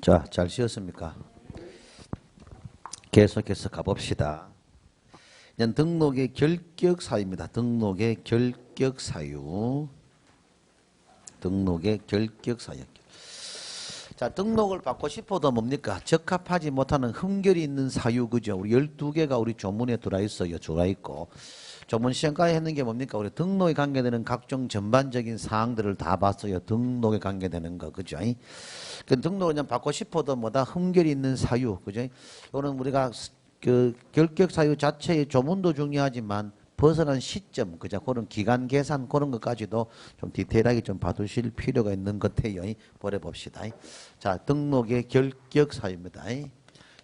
자, 잘 쉬었습니까? 계속해서 가봅시다. 이제 등록의 결격 사유입니다. 등록의 결격 사유. 등록의 결격 사유. 자, 등록을 받고 싶어도 뭡니까? 적합하지 못하는 흠결이 있는 사유, 그죠? 우리 12개가 우리 조문에 들어있어요. 들어있고. 조문 시험까지 했는 게 뭡니까? 우리 등록에 관계되는 각종 전반적인 사항들을 다 봤어요. 등록에 관계되는 거, 그죠? 그 등록을 그냥 받고 싶어도 뭐다 흠결이 있는 사유, 그죠? 이거는 우리가 그 결격 사유 자체의 조문도 중요하지만 벗어난 시점, 그죠? 그런 기간 계산 그런 것까지도 좀 디테일하게 좀 봐두실 필요가 있는 것 같아요. 보내봅시다. 자, 등록의 결격 사유입니다.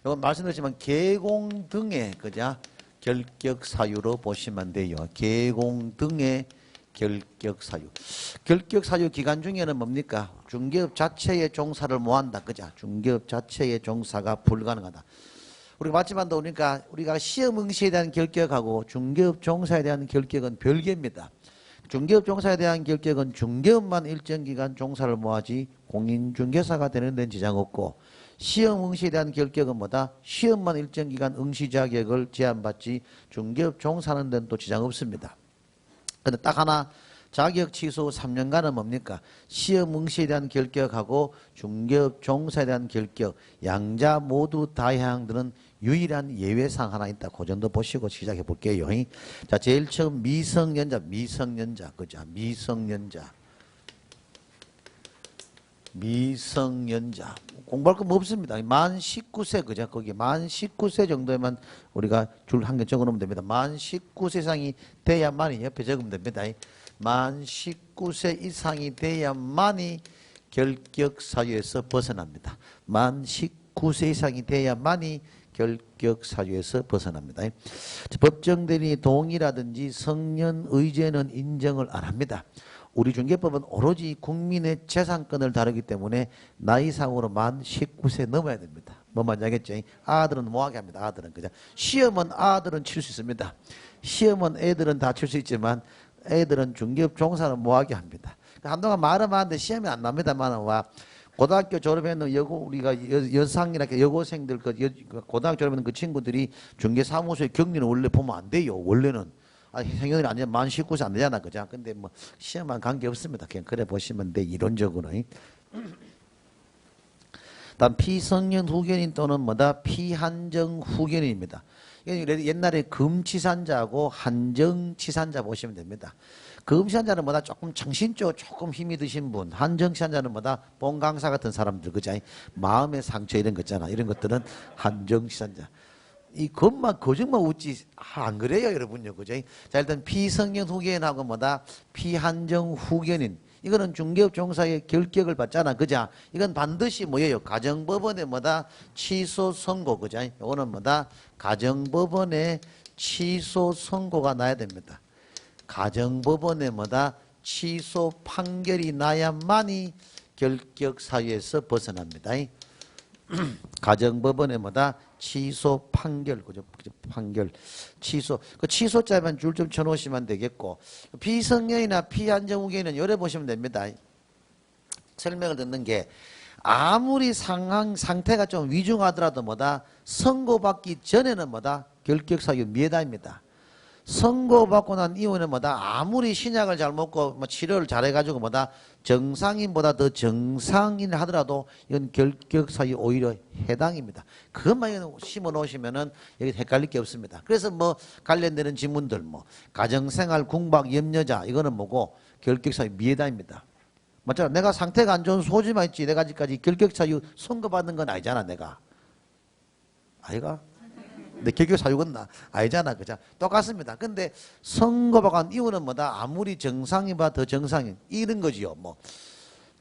이건 말씀드렸지만 계공 등의, 그죠? 결격 사유로 보시면 돼요. 계공 등의 결격 사유. 결격 사유 기간 중에는 뭡니까? 중개업 자체의 종사를 못한다. 그죠? 중개업 자체의 종사가 불가능하다. 우리가 맞지만 보니까 우리가 시험 응시에 대한 결격하고 중개업 종사에 대한 결격은 별개입니다. 중개업 종사에 대한 결격은 중개업만 일정 기간 종사를 모아지 공인중개사가 되는 데는 지장 없고, 시험 응시에 대한 결격은 뭐다? 시험만 일정 기간 응시 자격을 제한받지 중개업 종사하는 데는 또 지장 없습니다. 근데 딱 하나 자격 취소 3년간은 뭡니까? 시험 응시에 대한 결격하고 중개업 종사에 대한 결격, 양자 모두 다 해당되는 유일한 예외사항 하나 있다. 그 정도 보시고 시작해 볼게요. 자, 제일 처음 미성년자, 그죠? 미성년자. 공부할 거 뭐 없습니다. 만 19세, 그죠? 거기 만 19세 정도에만 우리가 줄 한 개 적어 놓으면 됩니다. 만 19세 이상이 돼야만이 옆에 적으면 됩니다. 만 19세 이상이 돼야만이 결격 사유에서 벗어납니다. 만 19세 이상이 돼야만이 결격 사유에서 벗어납니다. 법정대리 동의라든지 성년 의제는 인정을 안 합니다. 우리 중개법은 오로지 국민의 재산권을 다루기 때문에 나이상으로 만 19세 넘어야 됩니다. 뭐 말인지 알겠죠? 아들은 뭐하게 합니다. 아들은 그죠? 시험은 아들은 칠 수 있습니다. 시험은 애들은 다 칠 수 있지만 애들은 중개업 종사는 뭐하게 합니다. 한동안 말은 하는데 시험이 안 납니다만 와 고등학교 졸업했는 우리가 여상이나 여고생들 고등학교 졸업했는 그 친구들이 중개사무소의 격리는 원래 보면 안 돼요. 원래는. 생년이 아니면 만 19세 안 되잖아. 그죠? 근데 뭐 시험만 관계 없습니다. 그냥 그래 보시면 돼. 이론적으로. 다음 피성년 후견인 또는 뭐다? 피한정 후견인입니다. 옛날에 금치산자하고 한정치산자 보시면 됩니다. 금치산자는 뭐다? 조금 정신적으로 조금 힘이 드신 분. 한정치산자는 뭐다? 본강사 같은 사람들. 그죠? 마음의 상처 이런 거 있잖아. 이런 것들은 한정치산자. 이 것만 거짓말 웃지 안 그래요 여러분요. 그죠? 자, 일단 피성년 후견인하고 뭐다? 피한정 후견인. 이거는 중개업 종사의 결격을 받잖아. 그죠? 이건 반드시 뭐예요? 가정법원에 뭐다? 취소 선고. 그죠? 이거는 뭐다? 가정법원에 취소 선고가 나야 됩니다. 가정법원에 뭐다? 취소 판결이 나야만이 결격 사유에서 벗어납니다. 가정법원에 뭐다? 취소 판결, 그죠? 판결, 취소. 그 취소자만 줄 좀 쳐놓으시면 되겠고, 피성년이나 피한정후견인은 요래 보시면 됩니다. 설명을 듣는 게, 아무리 상태가 좀 위중하더라도 뭐다? 선고받기 전에는 뭐다? 결격사유 미해다입니다. 선고받고 난 이후에는 뭐다? 아무리 신약을 잘 먹고 뭐 치료를 잘해가지고 뭐다? 정상인보다 더 정상인 하더라도 이건 결격사유 오히려 해당입니다. 그것만 심어 놓으시면은 여기 헷갈릴 게 없습니다. 그래서 뭐 관련되는 지문들 뭐 가정생활 궁박 염려자 이거는 뭐고 결격사유 미해당입니다. 맞잖아. 내가 상태가 안 좋은 소지만 있지 내가 아직까지 결격사유 선고받는 건 아니잖아 내가. 아이가? 내 결격 사유겠나? 아니잖아. 그죠? 똑같습니다. 근데 선고받은 이유는 뭐다? 아무리 정상인보다 더 정상인. 이런 거지요. 뭐.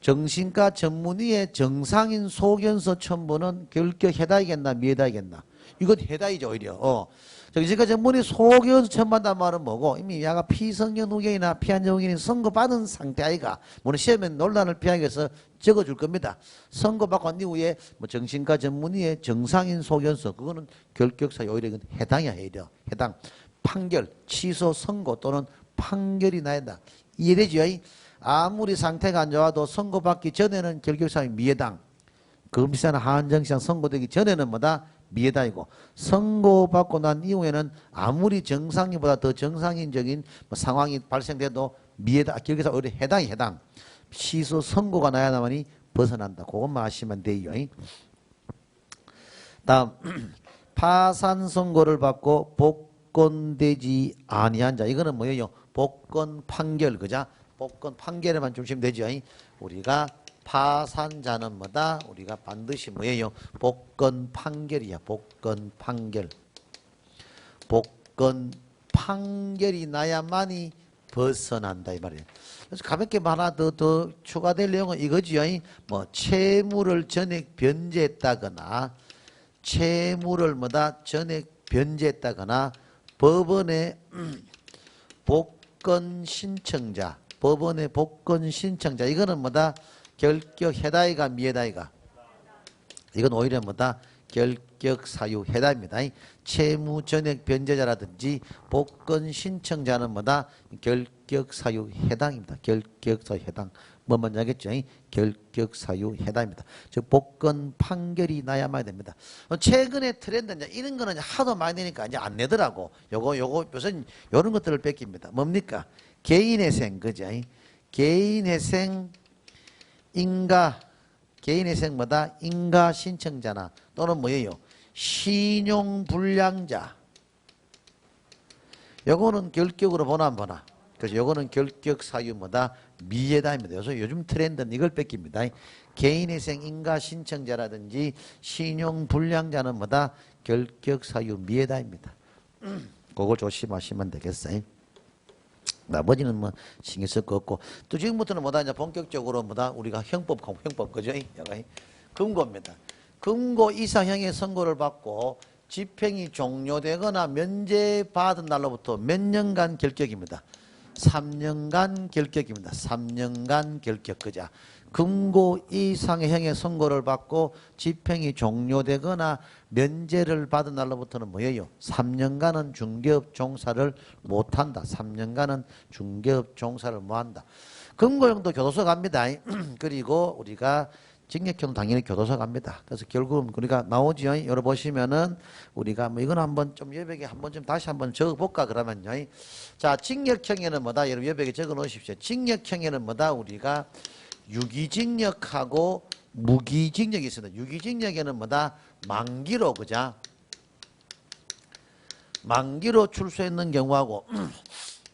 정신과 전문의의 정상인 소견서 첨부는 결격 해당이겠나? 미해당이겠나? 이건 해당이죠, 오히려. 정신과 전문의 소견서 첨부한다는 말은 뭐고? 이미 야가 피성년 후견이나 피한정 후견이 선고받은 상태 아이가. 물론 시험에 논란을 피하기 위해서 적어줄 겁니다. 선고받고 난 이후에 뭐 정신과 전문의의 정상인 소견서 그거는 결격사유 오히려 이건 해당이야. 오히려 해당. 판결, 취소, 선고 또는 판결이 나야 한다. 이해되죠? 아무리 상태가 안 좋아도 선고받기 전에는 결격사유 미해당. 금시나 한정시장 선고되기 전에는 뭐다? 미해다이고 선고받고 난 이후에는 아무리 정상인보다 더 정상인적인 뭐 상황이 발생돼도 미해다. 여기서 오히려 해당. 시소 선고가 나야만이 벗어난다. 그것만 아시면 돼요. 다음 파산 선고를 받고 복권되지 아니한 자. 이거는 뭐예요? 복권 판결. 그자? 복권 판결에만 주시면 되죠. 우리가 파산자는 뭐다? 우리가 반드시 뭐예요? 복권 판결이야. 복권 판결. 복권 판결이 나야만이 벗어난다 이 말이에요. 그래서 가볍게 하나 더 추가될 내용은 이거지요. 뭐 채무를 전액 변제했다거나 채무를 뭐다? 전액 변제했다거나 법원에 복권 신청자 법원의 복권 신청자 이거는 뭐다? 결격 해다이가 미해다이가 이건 오히려 뭐다? 결격 사유 해당입니다. 채무 전액 변제자라든지 복권 신청자는 뭐다? 결격 사유 해당입니다. 결격 사유 해당. 뭐 먼저 하겠죠? 결격 사유 해당입니다. 즉 복권 판결이 나야만 됩니다. 최근에 트렌드 이런 거는 하도 많이 되니까 이제 안 내더라고. 요거 요새 요런 것들을 뺏깁니다. 뭡니까? 개인회생 그죠? 개인회생 개인회생 뭐다? 인가 신청자나 또는 뭐예요? 신용불량자. 요거는 결격으로 보나 안 보나? 그래서 요거는 결격 사유 뭐다? 미해다입니다. 그래서 요즘 트렌드는 이걸 뺏깁니다. 개인회생 인가 신청자라든지 신용불량자는 뭐다? 결격 사유 미해다입니다. 그거 조심하시면 되겠어요. 나머지는 뭐 신경 쓸 거 없고 또 지금부터는 뭐다 이제 본격적으로 뭐다 우리가 형법 그죠? 금고입니다. 금고 이상형의 선고를 받고 집행이 종료되거나 면제받은 날로부터 몇 년간 결격입니다. 3년간 결격입니다. 3년간 결격 그자. 금고 이상의 형의 선고를 받고 집행이 종료되거나 면제를 받은 날로부터는 뭐예요? 3년간은 중개업 종사를 못한다. 3년간은 중개업 종사를 못한다. 금고형도 교도소 갑니다. 그리고 우리가 징역형도 당연히 교도소 갑니다. 그래서 결국은 우리가 나오죠. 열어보시면은 우리가 뭐 이건 한번 좀 여백에 한번 좀 다시 한번 적어볼까 그러면요. 자, 징역형에는 뭐다? 여러분 여백에 적어 놓으십시오. 징역형에는 뭐다? 우리가 유기징역하고 무기징역이 있습니다. 유기징역에는 뭐다? 만기로 그자? 만기로 출소했는 경우하고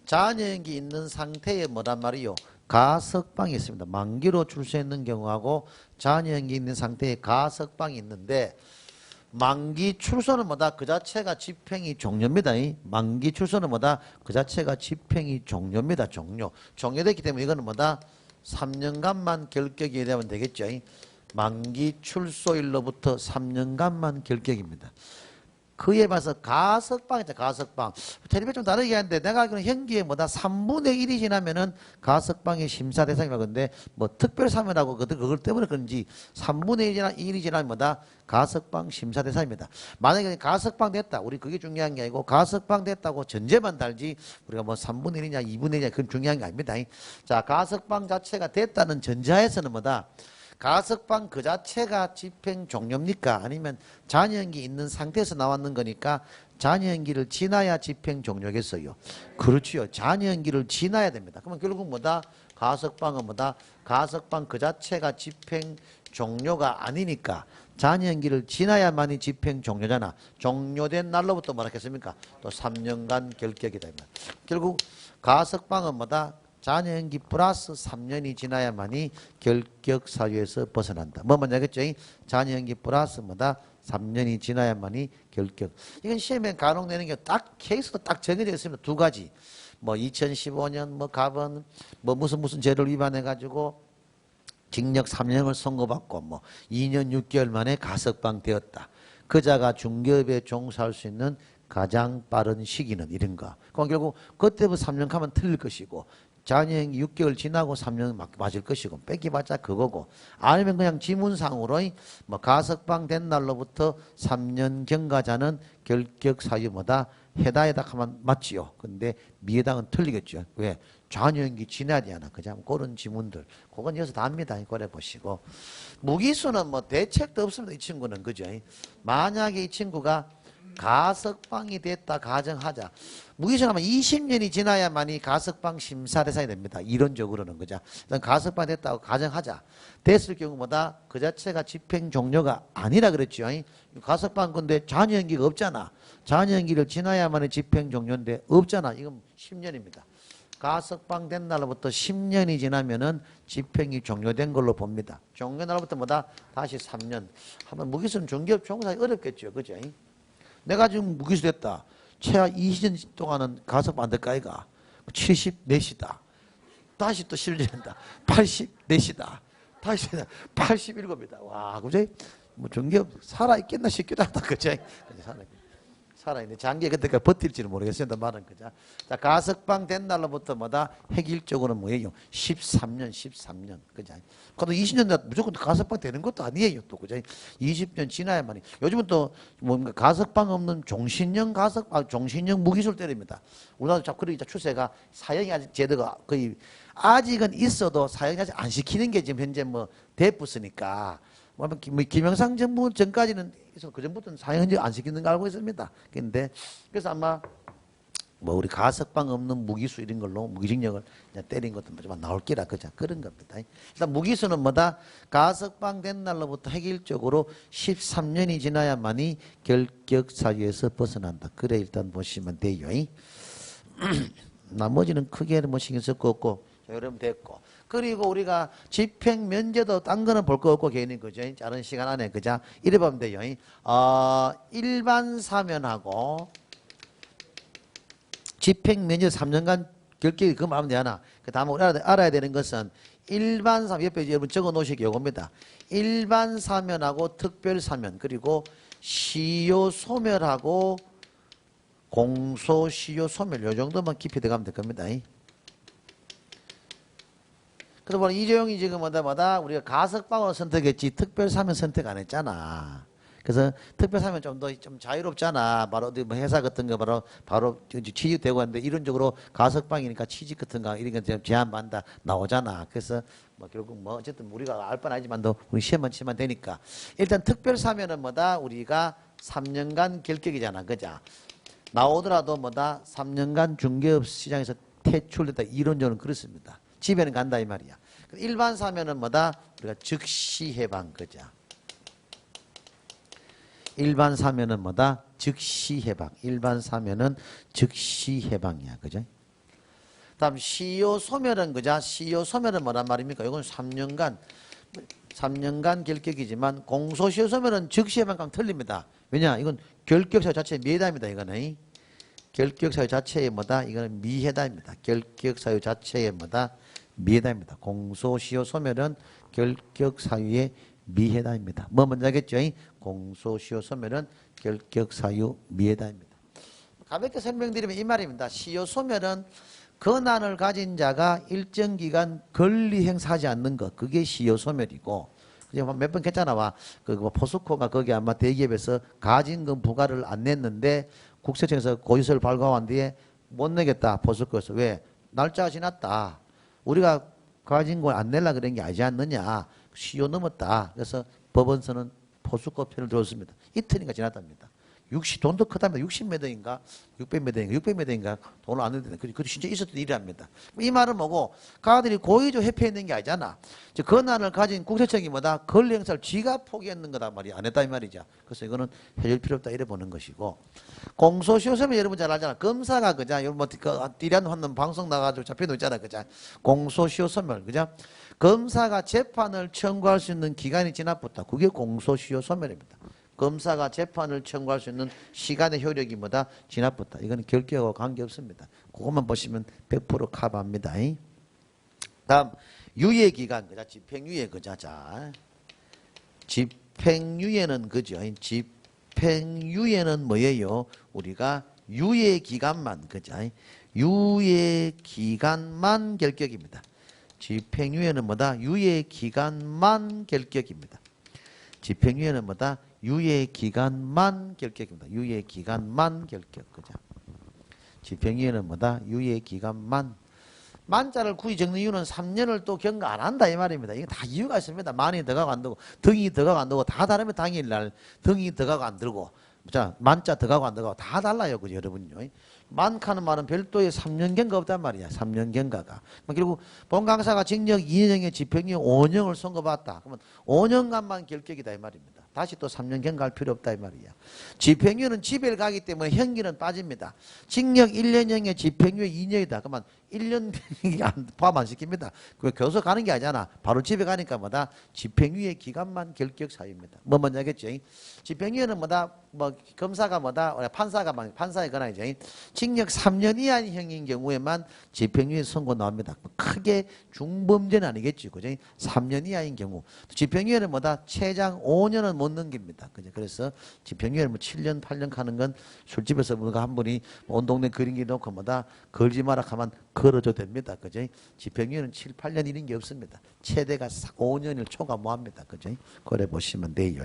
잔여연기 있는 상태에 뭐단 말이요? 가석방이 있습니다. 만기로 출소했는 경우하고 잔여연기 있는 상태에 가석방이 있는데 만기 출소는 뭐다? 그 자체가 집행이 종료입니다. 만기 출소는 뭐다? 그 자체가 집행이 종료입니다. 종료됐기 때문에 이거는 뭐다? 3년간만 결격이 되면 되겠죠. 만기 출소일로부터 3년간만 결격입니다. 그에 봐서 가석방이죠. 가석방. 텔레비전 좀 다르게 하는데 내가 알기로는 형기에 뭐다 3분의 1이 지나면은 가석방의 심사 대상이라고 그러는데 뭐 특별사면하고 그걸 때문에 그런지 3분의 1이 지나면 뭐다 가석방 심사 대상입니다. 만약에 가석방 됐다. 우리 그게 중요한 게 아니고 가석방 됐다고 전제만 달지 우리가 뭐 3분의 1이냐 2분의 1이냐 그건 중요한 게 아닙니다. 자, 가석방 자체가 됐다는 전제하에서는 뭐다 가석방 그 자체가 집행 종료입니까? 아니면 잔여연기 있는 상태에서 나왔는 거니까 잔여연기를 지나야 집행 종료겠어요. 그렇지요. 잔여연기를 지나야 됩니다. 그러면 결국 뭐다? 가석방은 뭐다? 가석방 그 자체가 집행 종료가 아니니까 잔여연기를 지나야만이 집행 종료잖아. 종료된 날로부터 뭐라 했습니까? 또 3년간 결격이 됩니다. 결국 가석방은 뭐다? 잔여연기 플러스 3년이 지나야만이 결격 사유에서 벗어난다. 뭐 먼저 하겠죠? 잔여연기 플러스 뭐다? 3년이 지나야만이 결격. 이건 시험에 간혹 내는 게 딱 케이스도 딱 정해져 있습니다. 두 가지. 뭐 2015년 뭐 갑은 뭐 무슨 죄를 위반해 가지고 징역 3년을 선고받고 뭐 2년 6개월 만에 가석방 되었다. 그자가 중개업에 종사할 수 있는 가장 빠른 시기는 이런 거. 그럼 결국 그때부터 3년 가면 틀릴 것이고 잔여연기 6개월 지나고 3년 맞을 것이고 뺏기봤자 그거고 아니면 그냥 지문상으로 뭐 가석방 된 날로부터 3년 경과자는 결격 사유보다 해당에다 하면 맞지요. 근데 미해당은 틀리겠죠. 왜? 좌연기 지나야 되나. 그죠? 그런 지문들. 그건 여기서 다 합니다. 그래 보시고. 무기수는 뭐 대책도 없습니다. 이 친구는. 그죠? 만약에 이 친구가 가석방이 됐다 가정하자. 무기수하면 20년이 지나야만이 가석방 심사 대상이 됩니다. 이론적으로는. 그죠? 일단 가석방 됐다고 가정하자. 됐을 경우보다 그 자체가 집행 종료가 아니라 그랬죠. 가석방 건데 잔여연기가 없잖아. 잔여연기를 지나야만이 집행 종료인데 없잖아. 이건 10년입니다. 가석방 된 날로부터 10년이 지나면은 집행이 종료된 걸로 봅니다. 종료 날부터 뭐다? 다시 3년. 한번 무기수는 중개업 종사하기 어렵겠죠. 그죠? 내가 지금 무기수 됐다. 최하 20년 동안은 가석방 안 될까 이가. 74시다. 다시 또 실전한다. 84시다. 다시 87이다. 와, 그죠? 뭐 중개업 살아있겠나 싶기도 하다. 그죠? 살아있네. 장기에 그때까지 버틸지는 모르겠습니다. 말은 그죠? 자, 가석방 된 날로부터 뭐다? 획일적으로 뭐예요? 13년. 그죠? 그래도 20년 다 무조건 가석방 되는 것도 아니에요. 또 그죠? 20년 지나야만이. 요즘은 또 뭔가 가석방 없는 종신형 종신형 무기수를 때립니다. 우리나라도 자꾸 그러기 추세가 사형이 아직 제도가 거의 아직은 있어도 사형이 아직 안 시키는 게 지금 현재 뭐 대부스니까. 뭐 김영삼 정부 전까지는 그 전부터는 사형 안 시키는 거 알고 있습니다. 근데 그래서 아마 뭐 우리 가석방 없는 무기수 이런 걸로 무기징역을 때린 것도 좀 나올 기라 그자 그런 겁니다. 일단 무기수는 뭐다? 가석방 된 날로부터 획일적으로 13년이 지나야만이 결격 사유에서 벗어난다. 그래 일단 보시면 돼요. 나머지는 크게 뭐 신경 쓸 거 없고 여러분 됐고. 그리고 우리가 집행 면제도 딴 거는 볼 거 없고 괜히 그죠? 짧은 시간 안에 그죠? 이래 보면 돼요. 일반 사면하고 집행 면제 3년간 결격이 그만 하면 되나? 그 다음에 우리 알아야 되는 것은 일반 사면 옆에 여러분 적어 놓으시기 요겁니다. 일반 사면하고 특별 사면 그리고 시효 소멸하고 공소 시효 소멸 요 정도만 깊이 들어가면 될 겁니다. 그러다 보니 이재용이 지금 뭐다 우리가 가석방으로 선택했지 특별사면 선택 안 했잖아. 그래서 특별사면 좀 더 좀 자유롭잖아. 바로 어디 뭐 회사 같은 거 바로 취직되고 하는데 이론적으로 가석방이니까 취직 같은 거 이런 거 제한받는다 나오잖아. 그래서 뭐 결국 뭐 어쨌든 우리가 알 뻔 알지만도 우리 시험만 치면 되니까 일단 특별사면은 뭐다 우리가 3년간 결격이잖아. 그죠? 나오더라도 뭐다 3년간 중개업 시장에서 퇴출됐다. 이론적으로는 그렇습니다. 집에는 간다 이 말이야. 일반 사면은 뭐다? 우리가 즉시 해방 그죠? 일반 사면은 뭐다? 즉시 해방. 일반 사면은 즉시 해방이야. 그죠? 다음 시효 소멸은 그죠? 시효 소멸은 뭐란 말입니까? 이건 3년간 결격이지만 공소시효 소멸은 즉시 해방과는 틀립니다. 왜냐? 이건 결격사유 자체의 미해당입니다. 이거는 결격사유 자체의 뭐다? 이거는 미해당입니다. 결격사유 자체의 뭐다? 미해당입니다. 공소시효 소멸은 결격사유의 미해당입니다. 뭐 먼저 하겠죠? 공소시효 소멸은 결격사유 미해당입니다. 가볍게 설명드리면 이 말입니다. 시효 소멸은 권한을 가진 자가 일정 기간 권리 행사하지 않는 것 그게 시효 소멸이고 몇 번 했잖아. 그 포스코가 거기 아마 대기업에서 가진금 부과를 안 냈는데 국세청에서 고지서를 발급한 뒤에 못 내겠다. 포스코에서 왜? 날짜가 지났다. 우리가 가진 걸 안 내려고 그런 게 아니지 않느냐. 시효 넘었다. 그래서 법원서는 포스코 편을 들었습니다. 이틀인가 지났답니다. 돈도 크다면 60매더인가 600매더인가 돈을 안 내는데 그게 진짜 있었던 일이랍니다. 이 말은 뭐고 가들이 고의적으로 회피했는 게 아니잖아. 즉 권한을 가진 국세청이 뭐다? 권리 행사를 지가 포기했는 거다 말이야. 안 했다 이 말이죠. 그래서 이거는 해줄 필요 없다 이래 보는 것이고 공소시효소면 여러분 잘 알잖아. 검사가 그자 여러분 뭐 띠란 하는 방송 나가지고 잡혀놓 있잖아. 그자 공소시효소멸 그자 검사가 재판을 청구할 수 있는 기간이 지났다. 그게 공소시효소멸입니다. 검사가 재판을 청구할 수 있는 시간의 효력이 뭐다? 지났다. 이거는 결격하고 관계없습니다. 그것만 보시면 100% 커버합니다. 다음 유예기간 그자 집행유예 그자 자 집행유예는 그죠? 집행유예는 뭐예요? 우리가 유예기간만 그자 유예기간만 결격입니다. 집행유예는 뭐다? 유예기간만 결격입니다. 집행유예는 뭐다? 유예기간만 결격입니다. 유예기간만 결격. 그죠? 집행유예는 뭐다? 유예기간만. 만자를 굳이 적는 이유는 3년을 또 경과 안 한다 이 말입니다. 이게 다 이유가 있습니다. 만이 들어가고 안 들고 등이 들어가고 안 들고 다 다르면 당일날 등이 들어가고 안 들고 자 만자 들어가고 안 들어가고 다 달라요. 그죠 여러분요. 많다는 말은 별도의 3년 경과 없단 말이야. 3년 경과가. 결국 본 강사가 징역 2년형의 집행유예 5년을 선고받았다. 그러면 5년간만 결격이다 이 말입니다. 다시 또 3년 경과할 필요 없다 이 말이야. 집행유예는 집에를 가기 때문에 형기는 빠집니다. 징역 1년형의 집행유예 2년이다. 그러면 1년 포함 안 시킵니다. 그 교수 가는 게 아니잖아. 바로 집에 가니까 뭐다? 집행유예 기간만 결격 사유입니다. 뭐 먼저 하겠죠? 집행유예는 뭐다? 뭐 검사가 뭐다? 판사에 권하죠. 징역 3년 이하의 형인 경우에만 집행유예 선고 나옵니다. 크게 중범죄는 아니겠지. 그죠? 3년 이하인 경우. 집행유예는 뭐다? 최장 5년은 못 넘깁니다. 그죠? 그래서 집행유예를 뭐 7년, 8년 가는 건 술집에서 뭔가 한 분이 온 동네 그림기 놓고 뭐다? 걸지 마라 하면 걸어도 됩니다. 그죠? 집행유예는 7, 8년 이런 게 없습니다. 최대가 5년을 초과무합니다. 그죠? 그래 보시면 돼요.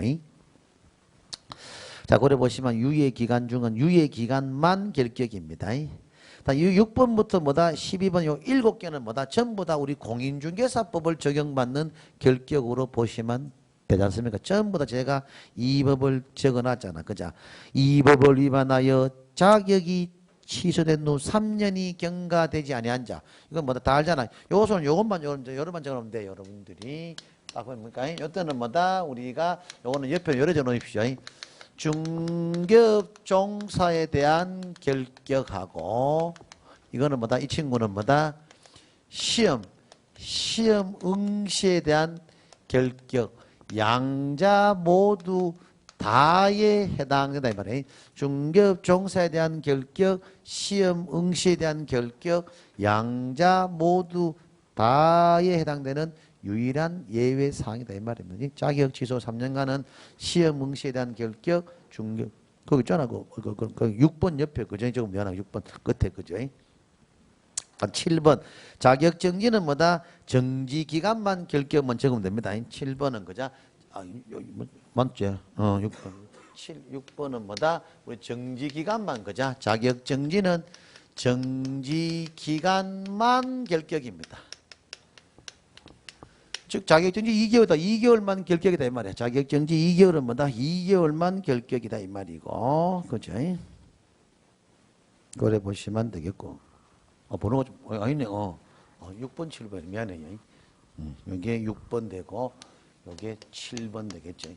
자, 그래 보시면 유예기간 중은 유예기간만 결격입니다. 6번부터 뭐다? 12번 요 7개는 뭐다? 전부 다 우리 공인중개사법을 적용받는 결격으로 보시면 되지 않습니까? 전부 다 제가 이 법을 적어놨잖아. 그죠? 이 법을 위반하여 자격이 취소된 후 3년이 경과되지 아니한 자. 이건 뭐다? 다 알잖아. 요것은 요것만 여러분 적어놓으면 돼요. 여러분들이. 딱 보니까 이때는 뭐다? 우리가 요거는 옆에 열어져 놓으십시오. 중개업 종사에 대한 결격하고 이거는 뭐다? 이 친구는 뭐다? 시험 응시에 대한 결격. 양자 모두 다에 해당된다 이 말이에요. 중개업 종사에 대한 결격, 시험 응시에 대한 결격, 양자 모두 다에 해당되는 유일한 예외 사항이다 이 말입니다. 자격 취소 3년간은 시험 응시에 대한 결격, 중개업 거기 있잖아. 그 6번 옆에 그죠? 조금 미안하고 6번 끝에 그죠? 7번 자격 정지는 뭐다? 정지 기간만 결격만 적으면 됩니다. 7번은 그죠? 맞죠? 6번은 뭐다? 우리 정지 기간만 그죠? 자격 정지는 정지 기간만 결격입니다. 즉 자격정지 2개월이다. 2개월만 결격이다 이 말이야. 자격정지 2개월은 뭐다? 2개월만 결격이다 이 말이고. 그죠? 그래 보시면 되겠고. 번호가 좀 아니네. 6번 7번 미안해요. 여기에 6번 되고 여기에 7번 되겠죠.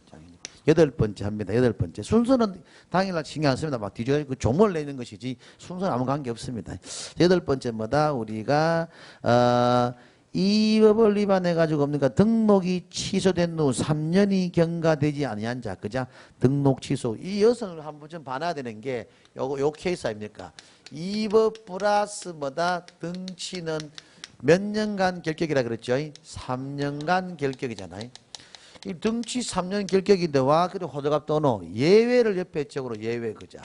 8번째 합니다. 8번째. 순서는 당일날 신경 안 씁니다. 막 뒤져야 그 종목을 내는 것이지 순서는 아무 관계 없습니다. 8번째 뭐다? 우리가 이 법을 위반해 가지고 뭡니까? 등록이 취소된 후 3년이 경과되지 아니한 자, 그자? 등록 취소. 이 여성을 한번 좀 봐놔야 되는 게 요 케이스 아닙니까? 이 법 플러스 뭐다? 등치는 몇 년간 결격이라 그랬죠? 3년간 결격이잖아요. 이 등치 3년 결격인데 와 그래 호들갑 떠노. 예외를 옆에 쪽으로 예외 그자.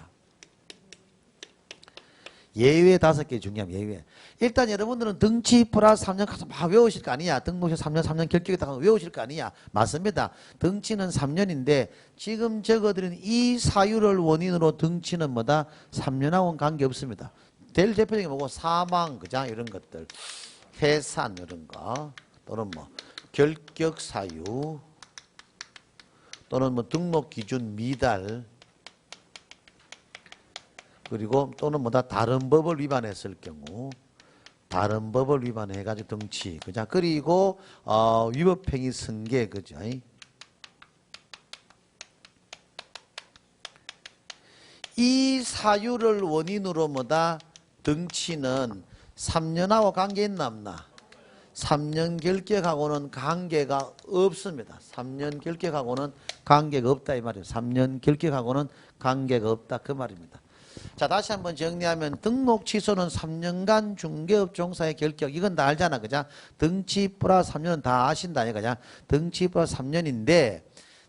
예외 5개 중요합니다. 예외. 일단 여러분들은 등치 플러스 3년 가서 막 외우실 거 아니야. 등록시 3년 결격이다 외우실 거 아니야. 맞습니다. 등치는 3년인데 지금 적어드린 이 사유를 원인으로 등치는 뭐다? 3년하고는 관계없습니다. 제일 대표적인 뭐고 사망, 그자 이런 것들. 해산 이런 거. 또는 뭐 결격 사유. 또는 뭐 등록 기준 미달. 그리고 또는 뭐다 다른 법을 위반했을 경우 다른 법을 위반해가지고 등치 그죠? 그리고 위법행위 승계 그죠? 이 사유를 원인으로 뭐다 등치는 3년하고 관계 있나 없나? 3년 결격하고는 관계가 없습니다. 3년 결격하고는 관계가 없다 이 말이에요. 3년 결격하고는 관계가 없다 그 말입니다. 자 다시 한번 정리하면 등록 취소는 3년간 중개업 종사의 결격 이건 다 알잖아 그죠? 등치 플러스 3년은 다 아신다 이거냐? 등치 플러스 3년인데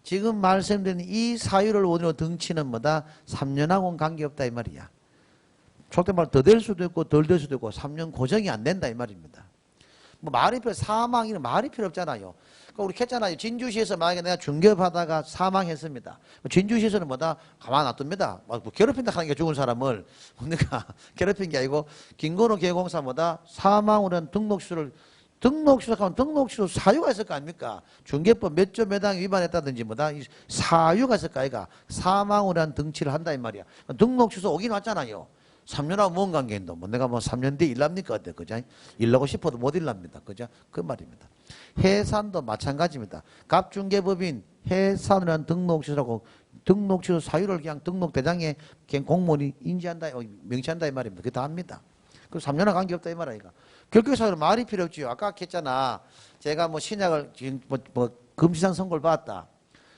지금 말씀드린 이 사유를 원인으로 등치는 뭐다? 3년하고는 관계없다 이 말이야. 속된 말로 더 될 수도 있고 덜 될 수도 있고 3년 고정이 안 된다 이 말입니다. 뭐 말이 필요, 사망 이런 말이 필요 없잖아요. 그러니까 우리 했잖아요. 진주시에서 만약에 내가 중개업하다가 사망했습니다. 진주시에서는 뭐다? 가만 놔둡니다. 뭐 괴롭힌다 하는 게 죽은 사람을 뭡니까? 괴롭힌 게 아니고 김건호 개공사 뭐다? 사망으로 한 등록시를 등록시작하면 등록시도 사유가 있을 거 아닙니까? 중개법 몇 조 몇 항 위반했다든지 뭐다 사유가 있을 거 아이가? 사망으로 한 등치를 한다 이 말이야. 등록시소 오긴 왔잖아요. 3년하고 뭔 관계인데 뭐 내가 뭐 3년 뒤에 일납니까 어때 그죠? 일하고 싶어도 못 일납니다 그죠? 그 말입니다. 해산도 마찬가지입니다. 갑중개법인 해산을 한 등록시소라고 등록시소 사유를 그냥 등록대장에 그냥 공무원이 인지한다 명시한다 이 말입니다. 그게 다 합니다. 그 3년하고 관계없다 이 말이니까. 결격사유는 말이 필요 없지요. 아까 했잖아. 제가 뭐 신약을 지금 뭐 금시산 선고를 받았다.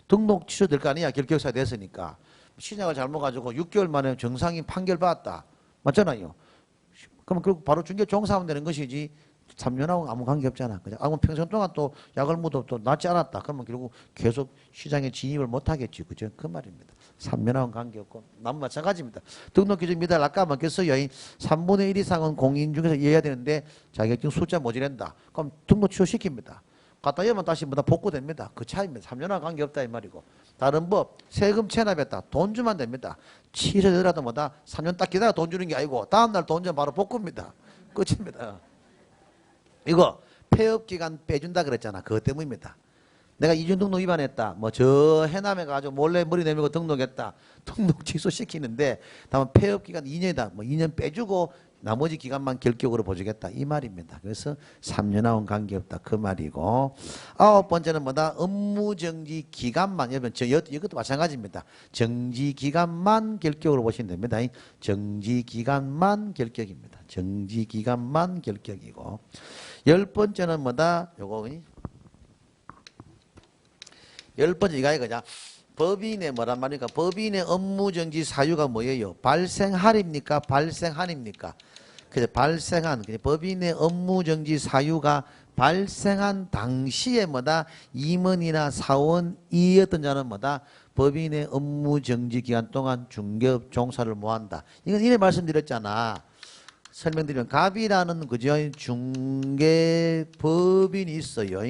등록 취소될 거 아니야. 결격사유 됐으니까. 신약을 잘못 가지고 6개월 만에 정상인 판결 받았다. 맞잖아요. 그러면 결국 바로 중개 종사하면 되는 것이지 3년하고 아무 관계 없잖아. 그죠? 아무 평생 동안 또 약을 묻어 또 낫지 않았다. 그러면 결국 계속 시장에 진입을 못 하겠지. 그죠? 그 말입니다. 3년하고는 관계없고 남 마찬가지입니다. 등록기준 미달 아까 맡겼어요. 3분의 1 이상은 공인 중에서 이해해야 되는데 자격증 숫자 모자란다. 그럼 등록 취소시킵니다. 갖다 이으면 다시 뭐다 복구됩니다. 그 차이입니다. 3년하고 관계없다 이 말이고. 다른 법 세금 체납했다. 돈 주면 됩니다. 취소되더라도 뭐다 3년 딱 기다려 돈 주는 게 아니고 다음날 돈 주면 바로 복구입니다. 끝입니다. 이거 폐업기간 빼준다 그랬잖아. 그것 때문입니다. 내가 이중등록 위반했다. 뭐 저 해남에 가지고 몰래 머리 내밀고 등록했다. 등록 취소시키는데 다만 폐업기간 2년이다. 뭐 2년 빼주고 나머지 기간만 결격으로 보주겠다. 이 말입니다. 그래서 3년하고는 관계없다. 그 말이고 9번째는 뭐다? 업무정지 기간만 여러분 이것도 마찬가지입니다. 정지 기간만 결격으로 보시면 됩니다. 정지 기간만 결격입니다. 정지 기간만 결격이고 10번째는 뭐다? 요거 10번째 이거 그냥 법인의 뭐란 말입니까? 법인의 업무정지 사유가 뭐예요? 발생할입니까? 발생한입니까? 그래서 발생한 법인의 업무정지 사유가 발생한 당시에 뭐다? 임원이나 사원이었던 자는 뭐다? 법인의 업무정지 기간 동안 중개업 종사를 못한다. 이건 이래 말씀드렸잖아. 설명드리면 갑이라는 그죠? 중개법인이 있어요.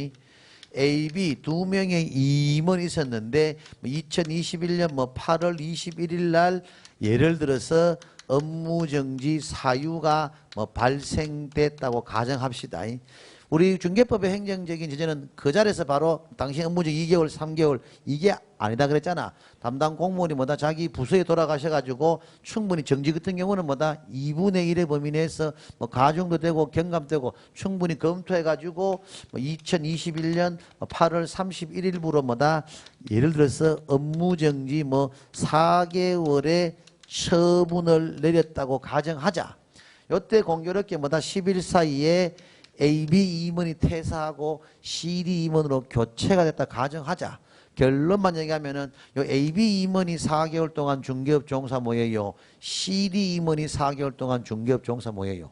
A, B 두 명의 임원이 있었는데 2021년 8월 21일 날 예를 들어서 업무정지 사유가 발생됐다고 가정합시다. 우리 중개법의 행정적인 제재는 그 자리에서 바로 당신 업무정지 2개월, 3개월 이게 아니다 그랬잖아. 담당 공무원이 뭐다 자기 부서에 돌아가셔가지고 충분히 정지 같은 경우는 뭐다 2분의 1의 범위 내에서 가중도 되고 경감되고 충분히 검토해가지고 2021년 8월 31일부로 뭐다 예를 들어서 업무정지 4개월의 처분을 내렸다고 가정하자. 요때 공교롭게 뭐다 10일 사이에 AB 임원이 퇴사하고 CD 임원으로 교체가 됐다 가정하자. 결론만 얘기하면은 요 AB 임원이 4개월 동안 중개업 종사 뭐예요? CD 임원이 4개월 동안 중개업 종사 뭐예요?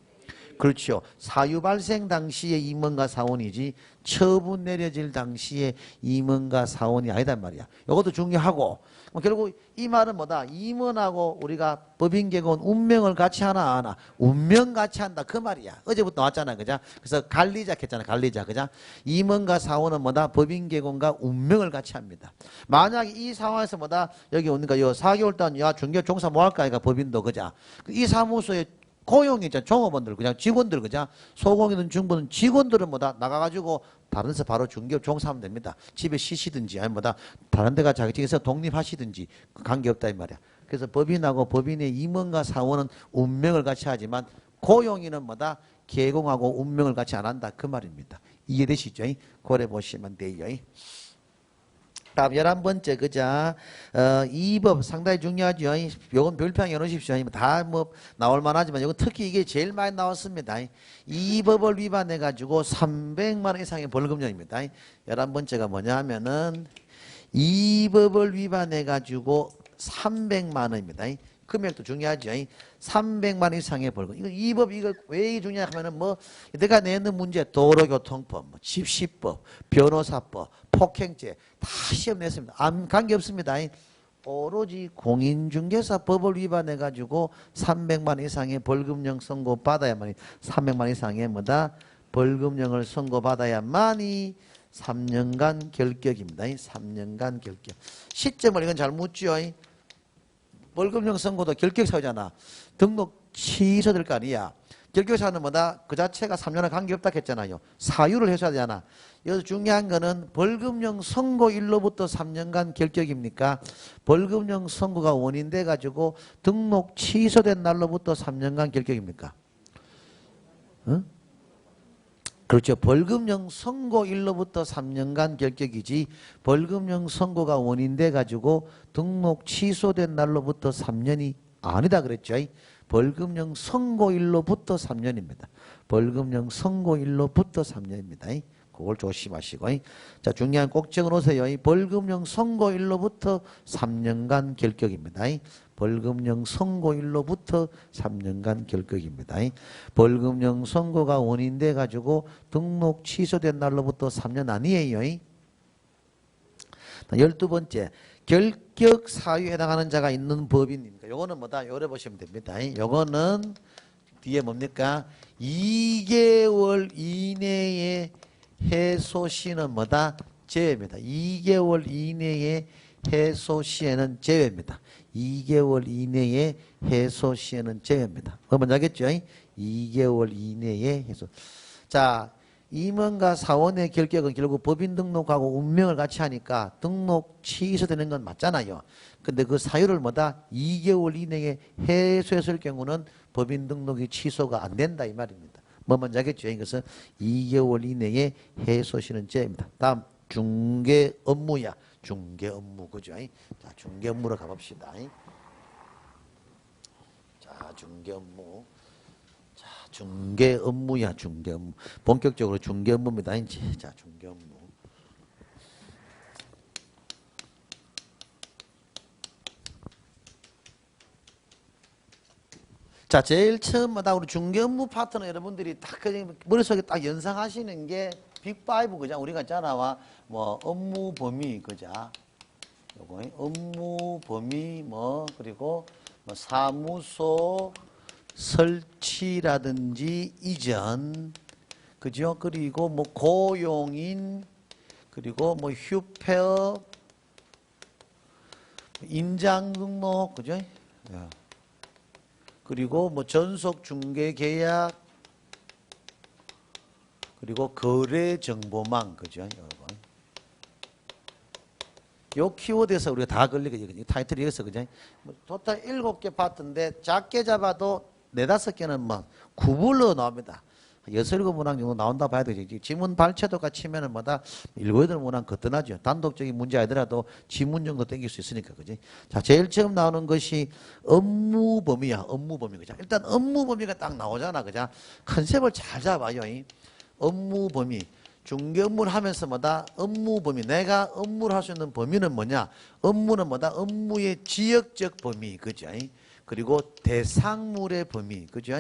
그렇죠. 사유 발생 당시에 임원과 사원이지 처분 내려질 당시에 임원과 사원이 아니단 말이야. 이것도 중요하고 결국 이 말은 뭐다? 임원하고 우리가 법인개건 운명을 같이 하나 안 하나? 운명 같이 한다 그 말이야. 어제부터 나왔잖아. 그죠? 그래서 관리자 했잖아. 관리자. 그죠? 임원과 사원은 뭐다? 법인개건과 운명을 같이 합니다. 만약에 이 상황에서 뭐다? 여기 오니까 요 4개월 동안 야 중개업 종사 뭐 할까? 그러니까 법인도 그죠? 이 사무소에 고용이 있잖아. 종업원들, 그냥 직원들, 그죠? 소공이든 중부든 직원들은 뭐다? 나가가지고 다른 데서 바로 중개업 종사하면 됩니다. 집에 쉬시든지, 아니 뭐다? 다른 데가 자격증에서 독립하시든지 관계없다, 이 말이야. 그래서 법인하고 법인의 임원과 사원은 운명을 같이 하지만 고용인은 뭐다? 개공하고 운명을 같이 안 한다. 그 말입니다. 이해되시죠? 고래 보시면 돼요. 다음 11번째 그자 이 법 상당히 중요하죠. 요건 별표에 넣으십시오. 다 나올 만하지만 요건 특히 이게 제일 많이 나왔습니다. 이 법을 위반해 가지고 300만 원 이상의 벌금형입니다. 11번째가 뭐냐 하면은 이 법을 위반해 가지고 300만 원입니다. 금액도 중요하죠. 300만 원 이상의 벌금. 이 법 이거 왜 중요하냐 하면은 내가 내는 문제 도로교통법, 집시법, 변호사법, 폭행죄 다 시험 냈습니다. 관계없습니다. 오로지 공인중개사법을 위반해 가지고 300만 원 이상의 벌금형 선고 받아야만 300만 원 이상의 뭐다 벌금형을 선고받아야만이 3년간 결격입니다. 3년간 결격. 시점을 이건 잘 묻죠. 벌금형 선고도 결격 사유잖아. 등록 취소될 거 아니야. 결격 사유는 뭐다? 그 자체가 3년에 관계없다 했잖아요. 사유를 해줘야 되잖아. 여기서 중요한 거는 벌금형 선고일로부터 3년간 결격입니까? 벌금형 선고가 원인돼 가지고 등록 취소된 날로부터 3년간 결격입니까? 응? 그렇죠. 벌금형 선고일로부터 3년간 결격이지 벌금형 선고가 원인돼 가지고 등록 취소된 날로부터 3년이 아니다 그랬죠. 벌금형 선고일로부터 3년입니다. 벌금형 선고일로부터 3년입니다. 그걸 조심하시고. 자, 중요한 꼭 적어놓으세요. 벌금형 선고일로부터 3년간 결격입니다. 벌금형 선고일로부터 3년간 결격입니다. 벌금형 선고가 원인돼 가지고 등록 취소된 날로부터 3년 아니에요. 12번째, 결격 사유에 해당하는 자가 있는 법인입니다. 요거는 뭐다? 요래 보시면 됩니다. 요거는 뒤에 뭡니까? 2개월 이내에 해소 시는 뭐다? 제외입니다. 2개월 이내에 해소 시에는 제외입니다. 2개월 이내에 해소 시에는 제외입니다. 뭔지 알겠죠? 2개월 이내에 해소. 자, 임원과 사원의 결격은 결국 법인 등록하고 운명을 같이 하니까 등록 취소되는 건 맞잖아요. 근데 그 사유를 뭐다? 2개월 이내에 해소했을 경우는 법인 등록이 취소가 안 된다 이 말입니다. 뭐 먼저 하겠죠. 이것은 2개월 이내에 해소시는 제입니다. 다음 중개 업무야. 중개 업무 그죠? 자, 중개 업무로 가봅시다. 자, 중개 업무. 자, 중개 업무야. 중개 업무. 본격적으로 중개 업무입니다. 이제 자, 중개 업무. 자, 제일 처음마다 우리 중개 업무 파트너 여러분들이 딱 머릿속에 딱 연상하시는 게 빅5 그죠? 우리가 있잖아. 뭐 업무 범위 그죠? 요거 업무 범위 뭐 그리고 뭐 사무소 설치라든지 이전 그죠? 그리고 뭐 고용인 그리고 뭐 휴폐업 인장 등록 그죠? 야. 그리고 뭐 전속 중개 계약 그리고 거래 정보망 그죠? 요 키워드에서 우리가 다 걸리거든요. 타이틀이 여기서 그죠? 뭐 토탈 7개 파트인데 작게 잡아도 4-5개는 뭐 구불로 나옵니다. 6-7문항 정도 나온다 봐야 되죠. 지문 발췌도가 치면은 뭐다 7-8문항 거뜬하죠. 단독적인 문제 아니더라도 지문 정도 땡길 수 있으니까 그지. 자, 제일 처음 나오는 것이 업무 범위야. 업무 범위 그죠. 일단 업무 범위가 딱 나오잖아 그죠. 컨셉을 잘 잡아요. 업무 범위. 중개 업무를 하면서 뭐다? 업무 범위. 내가 업무를 할 수 있는 범위는 뭐냐? 업무는 뭐다? 업무의 지역적 범위. 그죠? 그리고 대상물의 범위. 그죠?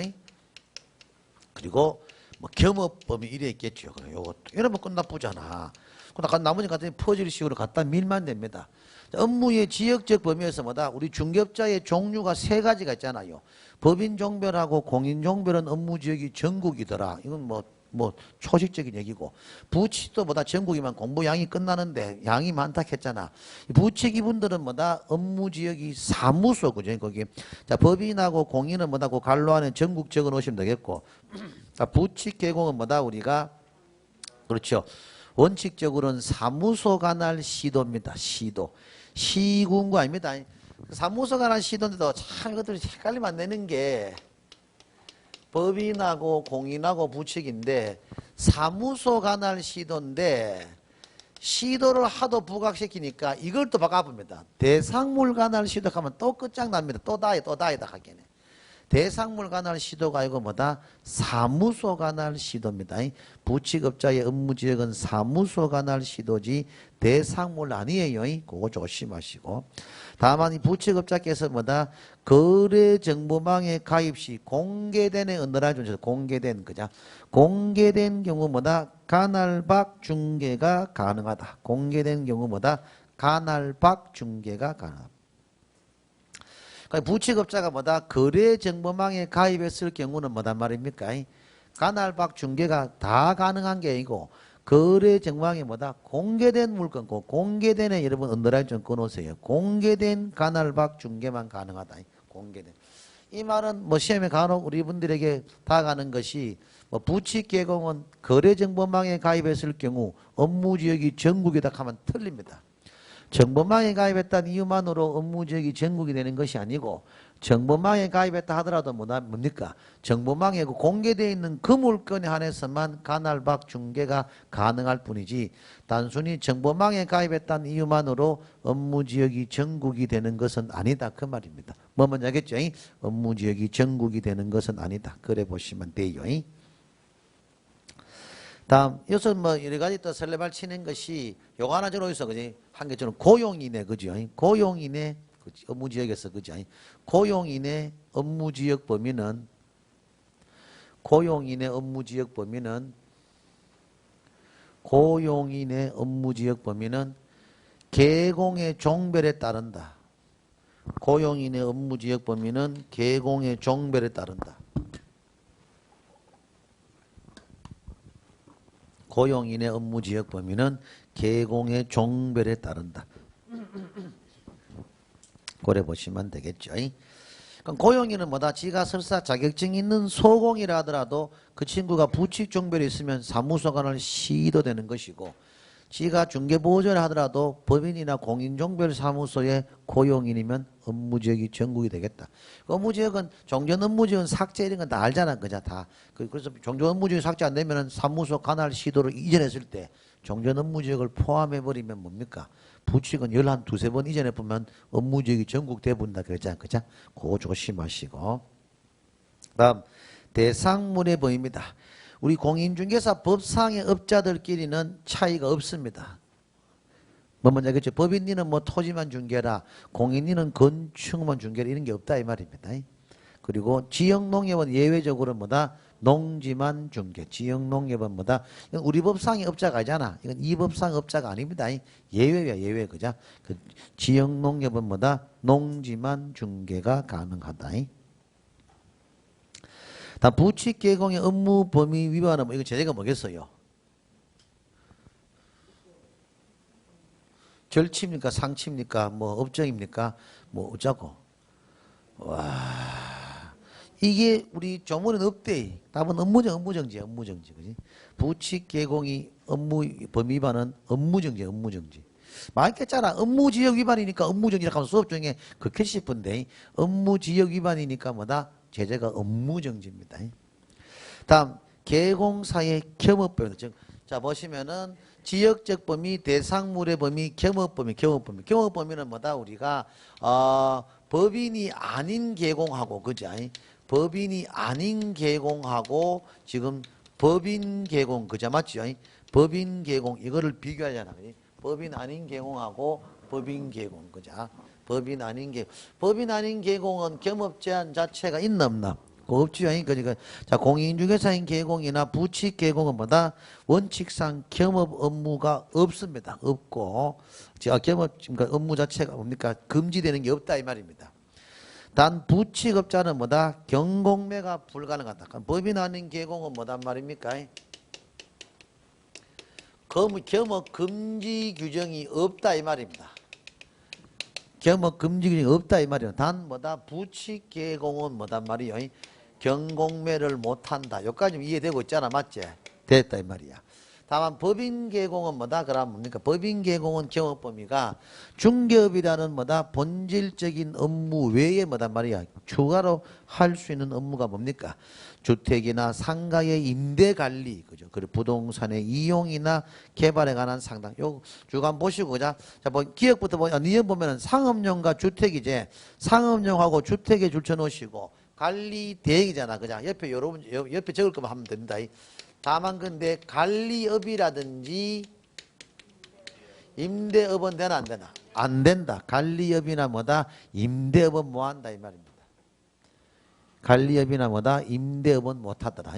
그리고 뭐 겸업 범위 이래 있겠죠. 요것도 이러면 끝나쁘잖아. 그럼 나머지 같은 퍼즐 식으로 갖다 밀면 됩니다. 업무의 지역적 범위에서 뭐다? 우리 중개업자의 종류가 3가지가 있잖아요. 법인 종별하고 공인 종별은 업무 지역이 전국이더라. 이건 뭐 초식적인 얘기고 부칙도 뭐다 전국이면 공부 양이 끝나는데 양이 많다 했잖아. 부칙 이분들은 뭐다 업무 지역이 사무소 그죠 거기. 자, 법인하고 공인은 뭐다 그 갈로 안에 전국 적어 놓으시면 되겠고. 자, 부칙 계공은 뭐다 우리가 그렇죠. 원칙적으로는 사무소 관할 시도입니다. 시도. 시군구 아닙니다. 사무소 관할 시도인데도 참 이것들이 헷갈리면 안 되는 게 법인하고 공인하고 부칙인데 사무소 관할 시도인데 시도를 하도 부각시키니까 이걸 또 바꿔봅니다. 대상물 관할 시도 하면 또 끝장납니다. 또 다이다 하겠네. 대상물 관할 시도가 아니고 뭐다? 사무소 관할 시도입니다. 부칙업자의 업무지역은 사무소 관할 시도지 대상물 아니에요. 그거 조심하시고. 다만 이 부칙업자께서 뭐다? 거래정보망에 가입 시 공개된에 언어라 준서 공개된 그죠? 공개된 경우 뭐다? 간헐박 중개가 가능하다. 공개된 경우 뭐다? 간헐박 중개가 가능하다. 부칙업자가 뭐다? 거래정보망에 가입했을 경우는 뭐단 말입니까? 간할박 중개가 다 가능한 게 아니고 거래 정황이 뭐다? 공개된 물건, 공개된에 여러분 언더라인 좀 꺼놓으세요. 공개된 간할박 중개만 가능하다. 공개된. 이 말은 뭐 시험에 간혹 우리 분들에게 다가가는 것이 뭐 부칙 개공은 거래정보망에 가입했을 경우 업무지역이 전국이다 하면 틀립니다. 정보망에 가입했다는 이유만으로 업무지역이 전국이 되는 것이 아니고 정보망에 가입했다 하더라도 뭡니까? 정보망에 공개되어 있는 그 물건에 한해서만 간할박 중개가 가능할 뿐이지 단순히 정보망에 가입했다는 이유만으로 업무지역이 전국이 되는 것은 아니다. 그 말입니다. 뭐 먼저 알겠죠? 업무지역이 전국이 되는 것은 아니다. 그래 보시면 돼요. 다음, 여기서 뭐 여러 가지 또 설레발 치는 것이 요거 하나 저로 있어, 그지? 한 개처럼 고용인의, 그죠? 고용인의, 그치? 업무지역에서, 그죠? 고용인의 업무지역 범위는, 고용인의 업무지역 범위는, 고용인의 업무지역 범위는 계공의 종별에 따른다. 고용인의 업무지역 범위는 계공의 종별에 따른다. 고용인의 업무지역 범위는 계공의 종별에 따른다. 고래 보시면 되겠죠. 그럼 고용인은 뭐다? 지가 설사 자격증 있는 소공이라 하더라도 그 친구가 부칙 종별이 있으면 사무소관을 시도되는 것이고 지가 중개보호자를 하더라도 법인이나 공인종별 사무소의 고용인이면 업무지역이 전국이 되겠다. 그 업무지역은 종전 업무지역은 삭제 이런 건 다 알잖아. 그죠? 다. 그래서 종전 업무지역 삭제 안 되면은 사무소 관할 시도를 이전했을 때 종전 업무지역을 포함해버리면 뭡니까? 부칙은 11, 2~3번 이전에 보면 업무지역이 전국 대부분다 그랬잖아. 그죠? 그거 조심하시고. 다음, 대상물의 범위입니다. 우리 공인중개사 법상의 업자들끼리는 차이가 없습니다. 뭐 먼저 알겠죠? 법인이는 뭐 토지만 중개라, 공인이는 건축만 중개라 이런 게 없다 이 말입니다. 그리고 지역농협은 예외적으로 뭐다? 농지만 중개. 지역농협은 뭐다? 이건 우리 법상의 업자가 아니잖아. 이건 이 법상 업자가 아닙니다. 예외야 예외 그죠? 그 지역농협은 뭐다? 농지만 중개가 가능하다. 다 부칙 개공의 업무 범위 위반은 이거 제재가 뭐겠어요? 절치입니까? 상치입니까? 뭐 업정입니까? 뭐 어쩌고? 와, 이게 우리 조문은 없대. 답은 업무정지, 그지? 부칙 개공이 업무 범위 위반은 업무정지. 많겠잖아. 업무지역 위반이니까 업무정지라고 하면 수업 중에 그렇게 싶은데 업무지역 위반이니까 뭐다? 제재가 업무정지입니다. 다음, 계공사의 겸업범위. 자, 보시면은 지역적 범위, 대상물의 범위, 겸업범위는 뭐다? 우리가 법인이 아닌 계공하고, 그죠? 법인이 아닌 계공하고 지금 법인 계공, 그죠? 맞죠? 법인 계공 이거를 비교하잖아. 그지? 법인 아닌 계공하고 법인 계공, 그죠? 법인 아닌 계공은 겸업 제한 자체가 있나 없나? 없지요. 그러니까 자, 공인중개사인 계공이나 부칙 계공은 뭐다? 원칙상 겸업 업무가 없습니다. 없고 겸업 그러니까 업무 자체가 뭡니까? 금지되는 게 없다 이 말입니다. 단 부칙업자는 뭐다? 경공매가 불가능하다. 그럼 법인 아닌 계공은 뭐단 말입니까? 겸업 금지 규정이 없다 이 말입니다. 겸업 금지 규정이 없다 이 말이에요. 단 뭐다? 부칙 계공은 뭐단 말이에요? 경공매를 못한다. 여기까지 이해되고 있잖아. 맞지? 됐다 이 말이야. 다만 법인 계공은 뭐다? 그럼 뭡니까? 법인 계공은 겸업 범위가 중개업이라는 뭐다? 본질적인 업무 외에 뭐단 말이야? 추가로 할 수 있는 업무가 뭡니까? 주택이나 상가의 임대 관리, 그죠? 그리고 부동산의 이용이나 개발에 관한 상담. 요 주간 보시고, 그죠? 자, 뭐 기억부터 니은 보면은 상업용과 주택이제 상업용하고 주택에 줄쳐 놓으시고 관리 대행이잖아, 그죠? 옆에 여러분 옆에 적을 거면 하면 됩니다. 다만 근데 관리업이라든지 임대업은 되나 안 되나? 안 된다. 관리업이나 뭐다? 임대업은 뭐 한다 이 말입니다. 관리업이나 뭐다? 임대업은 못 하더라.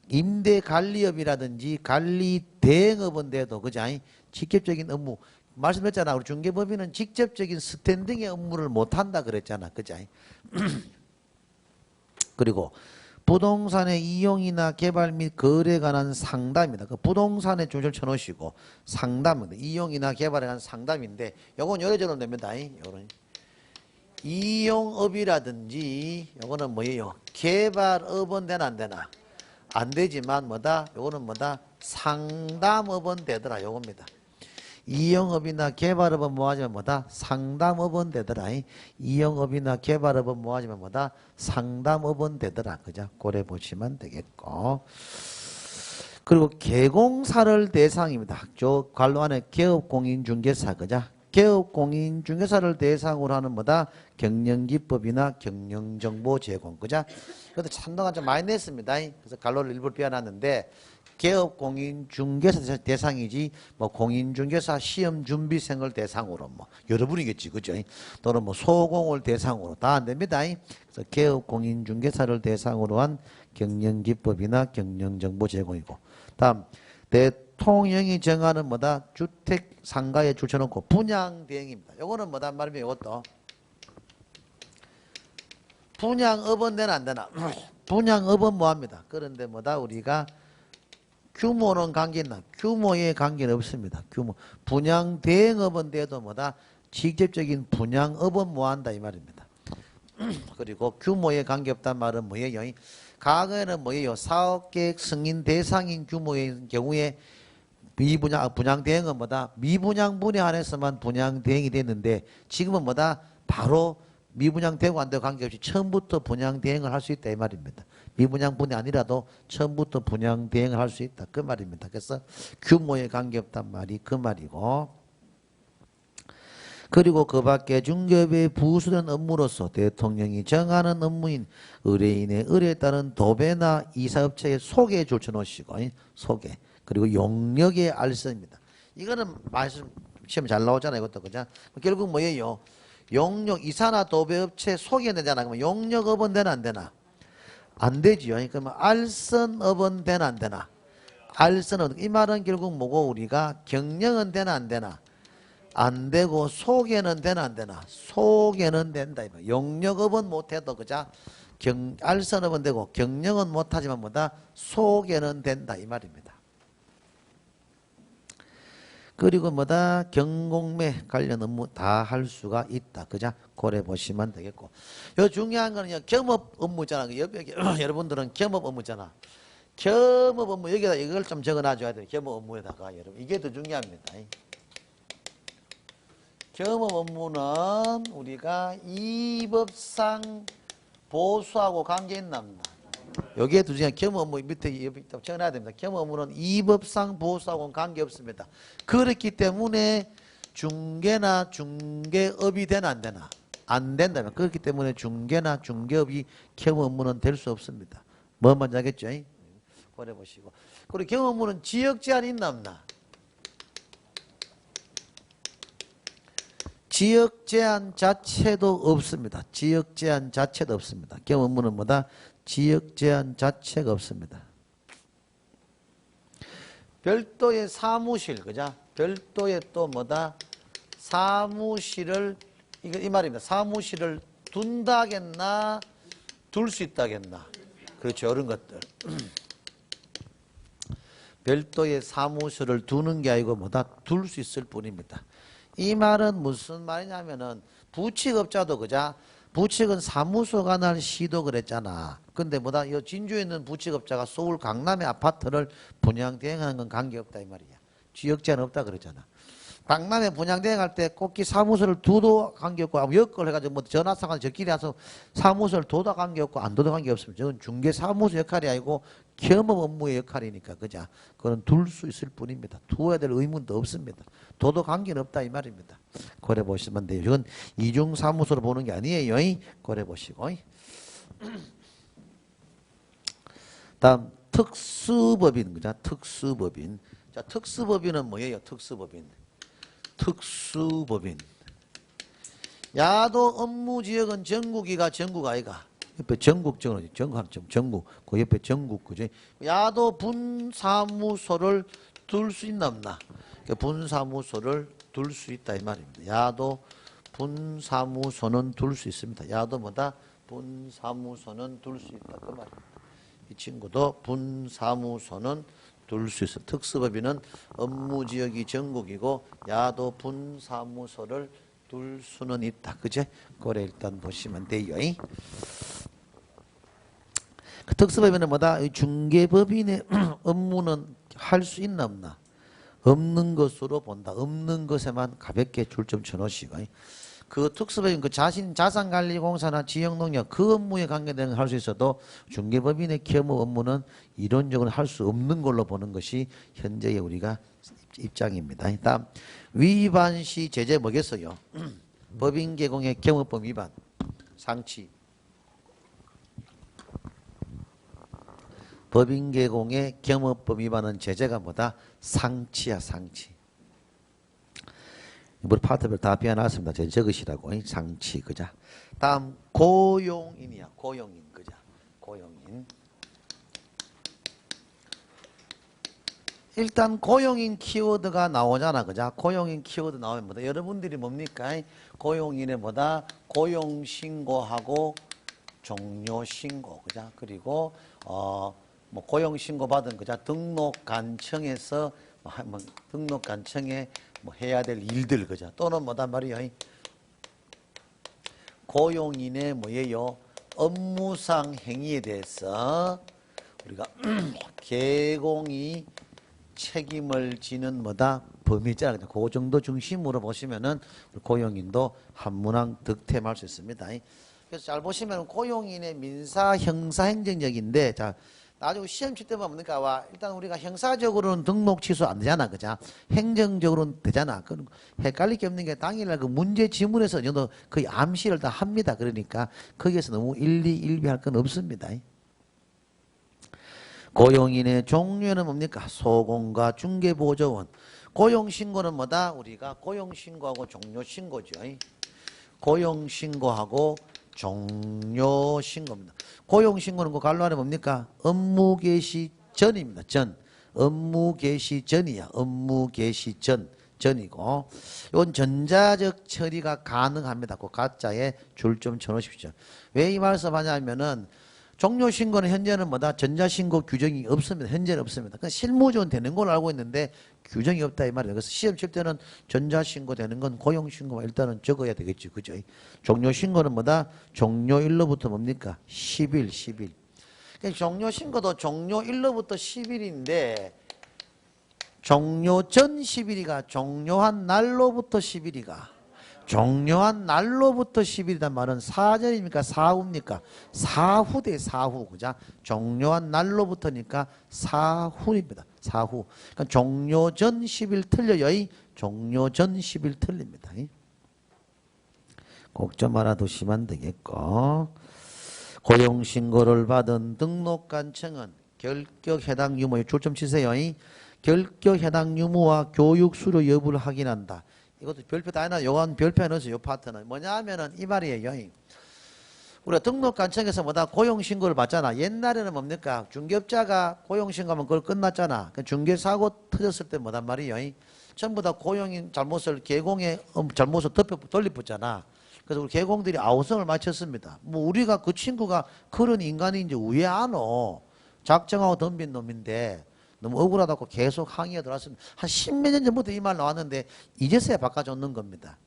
임대 관리업이라든지 관리 대행업은 돼도 그죠? 직접적인 업무 말씀했잖아. 우리 중개법인은 직접적인 스탠딩의 업무를 못 한다 그랬잖아. 그죠? 그리고 부동산의 이용이나 개발 및 거래에 관한 상담입니다. 그 부동산에 줄을 쳐놓으시고 상담입니다. 이용이나 개발에 관한 상담인데 요건 요래저래 됩니다. 요런 이용업이라든지 요거는 뭐예요? 개발업은 되나 안 되나? 안 되지만 뭐다? 요거는 뭐다? 상담업은 되더라. 요겁니다. 이용업이나 개발업은 뭐하지만 뭐다? 상담업은 되더라. 이용업이나 개발업은 뭐하지만 뭐다? 상담업은 되더라. 그죠? 고래 보시면 되겠고. 그리고 개공사를 대상입니다. 저 관로 안에 개업공인중개사. 그죠? 개업공인중개사를 대상으로 하는 뭐다? 경영기법이나 경영정보 제공. 그죠? 그래도 참동가 좀 많이 냈습니다. 그래서 관로를 일부러 빼어놨는데 개업공인중개사 대상이지 뭐 공인중개사 시험준비생을 대상으로 뭐 여러분이겠지 그죠? 또는 뭐 소공을 대상으로 다 안 됩니다. 그래서 개업공인중개사를 대상으로 한 경영기법이나 경영정보 제공이고 다음 대통령이 정하는 뭐다? 주택 상가에 줄쳐놓고 분양대행입니다. 요거는 뭐다 말이면 이것도 분양업은 되나 안 되나? 분양업은 뭐합니다. 그런데 뭐다 우리가 규모는 관계있나? 규모에 관계는 없습니다. 규모. 분양 대행업은 돼도 뭐다? 직접적인 분양업은 뭐한다 이 말입니다. 그리고 규모에 관계없단 말은 뭐예요? 과거에는 뭐예요? 사업계획 승인 대상인 규모의 경우에 분양 대행은 뭐다? 미분양분에 한해서만 분양 대행이 됐는데 지금은 뭐다? 바로 미분양 되고 안 되고 관계없이 처음부터 분양 대행을 할 수 있다 이 말입니다. 미분양분이 아니라도 처음부터 분양 대행을 할 수 있다 그 말입니다. 그래서 규모에 관계없단 말이 그 말이고 그리고 그 밖에 중개업에 부수된 업무로서 대통령이 정하는 업무인 의뢰인의 의뢰에 따른 도배나 이사업체의 소개에 줄쳐놓으시고 소개 그리고 용역의 알선입니다. 이거는 말씀 시험 잘 나오잖아요. 이것도 그죠? 결국 뭐예요? 용역 이사나 도배업체 소개는 되잖아. 그러면 용역업은 되나 안 되나? 안 되지요. 그러면 알선업은 되나 안 되나? 알선업 이 말은 결국 뭐고 우리가 경영은 되나 안 되나? 안 되고 소개는 되나 안 되나? 소개는 된다. 용역업은 못해도 그자 알선업은 되고 경영은 못하지만 뭐다? 소개는 된다 이 말입니다. 그리고 뭐다? 경공매 관련 업무 다 할 수가 있다. 그자? 고래 보시면 되겠고. 요 중요한 거는요. 겸업 업무잖아. 여기 여러분들은 겸업 업무잖아. 겸업 업무 여기다 이걸 좀 적어 놔줘야 돼요. 겸업 업무에다가 여러분. 이게 더 중요합니다. 겸업 업무는 우리가 이 법상 보수하고 관계 있나 없나? 여기에 두 중에 겸업 업무 밑에 적어놔야 됩니다. 겸업 업무는 이 법상 보수하고는 관계 없습니다. 그렇기 때문에 중개나 중개업이 되나 안 되나? 안 된다면 그렇기 때문에 중개나 중개업이 겸업 업무는 될 수 없습니다. 뭔 말인지 알겠죠? 고려 보시고. 그리고 겸업 업무는 지역 제한이 있나 없나? 지역 제한 자체도 없습니다. 지역 제한 자체도 없습니다. 겸업 업무는 뭐다? 지역 제한 자체가 없습니다. 별도의 사무실, 그죠? 별도의 또 뭐다? 사무실을, 이 말입니다. 사무실을 둔다겠나? 둘 수 있다겠나? 그렇죠. 이런 것들. 별도의 사무실을 두는 게 아니고 뭐다? 둘 수 있을 뿐입니다. 이 말은 무슨 말이냐면은 부칙업자도 그자? 부칙은 사무소가 날 시도 그랬잖아. 근데 뭐다? 이 진주에 있는 부칙업자가 서울 강남의 아파트를 분양 대행하는 건 관계없다 이 말이야. 지역 제한 없다 그랬잖아. 강남에 분양 대행할 때 꼭히 사무소를 두도 관계없고 역걸 해가지고 뭐 전화상관 저끼리 와서 사무소를 둬도 관계없고 안 둬도 관계없습니다. 저건 중개 사무소 역할이 아니고 겸업 업무의 역할이니까 그자. 그건 둘 수 있을 뿐입니다. 두어야 될 의문도 없습니다. 둬도 관계는 없다 이 말입니다. 고려 보시면 돼요. 이건 이중 사무소로 보는 게 아니에요. 고려 보시고. 다음 특수법인 그자. 특수법인. 자, 특수법인은 뭐예요? 특수법인. 특수법인. 야도 업무지역은 전국이가 전국 아이가. 옆에 전국적으로 전국 그 옆에 전국 그죠? 야도 분사무소를 둘 수 있나 없나? 분사무소를 둘 수 있다 이 말입니다. 야도 분사무소는 둘 수 있습니다. 야도 뭐다? 분사무소는 둘 수 있다 그 말입니다. 이 친구도 분사무소는 둘 수 있어. 특수법인은 업무지역이 전국이고 야도 분사무소를 둘 수는 있다. 그제? 그래 일단 보시면 돼요. 그 특수법인은 뭐다? 중개법인의 업무는 할 수 있나 없나? 없는 것으로 본다. 없는 것에만 가볍게 줄점 쳐놓으시고 그 특수법인 그 자산관리공사나 지역농협 그 업무에 관계되는 할 수 있어도 중개법인의 기업 업무는 이론적으로 할 수 없는 걸로 보는 것이 현재의 우리가 입장입니다. 다음 위반 시 제재 뭐겠어요? 법인 개공의 경업법 위반 상치. 법인 개공의 경업법 위반은 제재가 뭐다? 상치야 상치. 우리 파트별 다 비워놨습니다. 제 적으시라고 상치 그자. 다음 고용인이야. 고용인 그자. 고용인. 일단 고용인 키워드가 나오잖아 그자. 고용인 키워드 나오면 뭐다? 여러분들이 뭡니까? 고용인의 뭐다? 고용신고하고 종료신고 그자. 그리고 뭐 고용신고 받은 그자 등록관청에서 뭐 등록관청에 뭐 해야 될 일들 그자 또는 뭐단 말이야 고용인의 뭐예요 업무상 행위에 대해서 우리가 개공이 책임을 지는 뭐다 범위자 그 정도 중심으로 보시면은 고용인도 한문항 득템할 수 있습니다. 그래서 잘 보시면 고용인의 민사 형사 행정적인데 자. 나중에 시험 칠 때만 뭡니까? 와, 일단 우리가 형사적으로는 등록 취소 안 되잖아. 그죠? 행정적으로는 되잖아. 그 헷갈릴 게 없는 게 당일날 그 문제 지문에서 저도 거의 암시를 다 합니다. 그러니까 거기에서 너무 일비할 건 없습니다. 고용인의 종류는 뭡니까? 소공과 중개보조원. 고용신고는 뭐다? 우리가 고용신고하고 종료신고죠. 고용신고하고 종료신고입니다. 고용신고는 그 갈로 안에 뭡니까? 업무 개시 전입니다. 전. 업무 개시 전이야. 업무 개시 전이고. 이건 전자적 처리가 가능합니다. 그 가짜에 줄 좀 쳐놓으십시오. 왜 이 말씀하냐면은 종료신고는 현재는 뭐다? 전자신고 규정이 없습니다. 현재는 없습니다. 그러니까 실무적으로 되는 걸로 알고 있는데 규정이 없다 이 말이에요. 그래서 시험 칠 때는 전자신고 되는 건 고용신고만 일단은 적어야 되겠죠. 그죠? 종료신고는 뭐다? 종료일로부터 뭡니까? 10일. 그러니까 종료신고도 종료일로부터 10일인데 종료 전 10일이가 종료한 날로부터 10일이가 종료한 날로부터 10일이란 말은 사전입니까? 사후입니까? 사후대 사후. 그죠? 종료한 날로부터니까 사후입니다. 사후. 그러니까 종료 전 10일 틀려요. 종료 전 10일 틀립니다. 꼭 좀 알아두시면 되겠고. 고용신고를 받은 등록관청은 결격 해당 유무에 초점 치세요. 결격 해당 유무와 교육 수료 여부를 확인한다. 이것도 별표 다 해놔. 요건 별표 해놓으세요. 요 파트는. 뭐냐 하면은 이 말이에요. 우리가 등록관청에서 뭐다 고용신고를 받잖아. 옛날에는 뭡니까? 중개업자가 고용신고하면 그걸 끝났잖아. 중개사고 터졌을 때 뭐단 말이에요. 전부 다 고용인 잘못을 개공의 잘못을 돌려붙잖아. 그래서 우리 개공들이 아우성을 마쳤습니다. 뭐 우리가 그 친구가 그런 인간인지 왜 안 오? 작정하고 덤빈 놈인데 너무 억울하다고 계속 항의가 들어왔습니다. 한 10몇 년 전부터 이 말 나왔는데 이제서야 바꿔줬는 겁니다.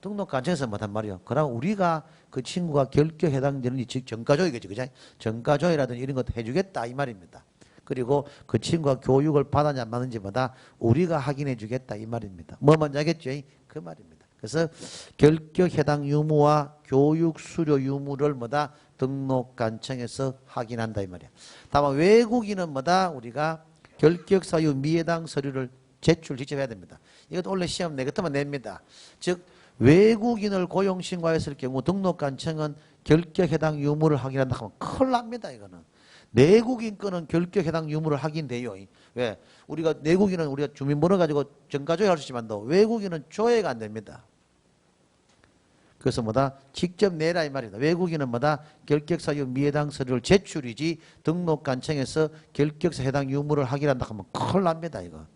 등록관청에서 뭐단 말이에요. 그럼 우리가 그 친구가 결격 해당되는 즉 정가조이겠지. 그죠? 정가조이라든지 이런 것도 해주겠다 이 말입니다. 그리고 그 친구가 교육을 받았냐 안 받는지 보다 우리가 확인해 주겠다 이 말입니다. 뭐 먼저 하겠죠? 그 말입니다. 그래서 결격 해당 유무와 교육 수료 유무를 뭐다 등록관청에서 확인한다 이 말이야. 다만 외국인은 뭐다 우리가 결격 사유 미해당 서류를 제출 직접 해야 됩니다. 이것도 원래 시험 내 것만 냅니다. 즉 외국인을 고용신고했을 경우 등록관청은 결격 해당 유무를 확인한다 하면 큰일 납니다. 이거는 내국인 거는 결격 해당 유무를 확인돼요. 왜? 우리가 내국인은 우리가 주민번호 가지고 정가조회 할 수 있지만도 외국인은 조회가 안 됩니다. 그래서 뭐다? 직접 내라 이 말이다. 외국인은 뭐다? 결격사유 미해당 서류를 제출이지 등록관청에서 결격사 해당 유무를 확인한다 하면 큰일 납니다. 이거.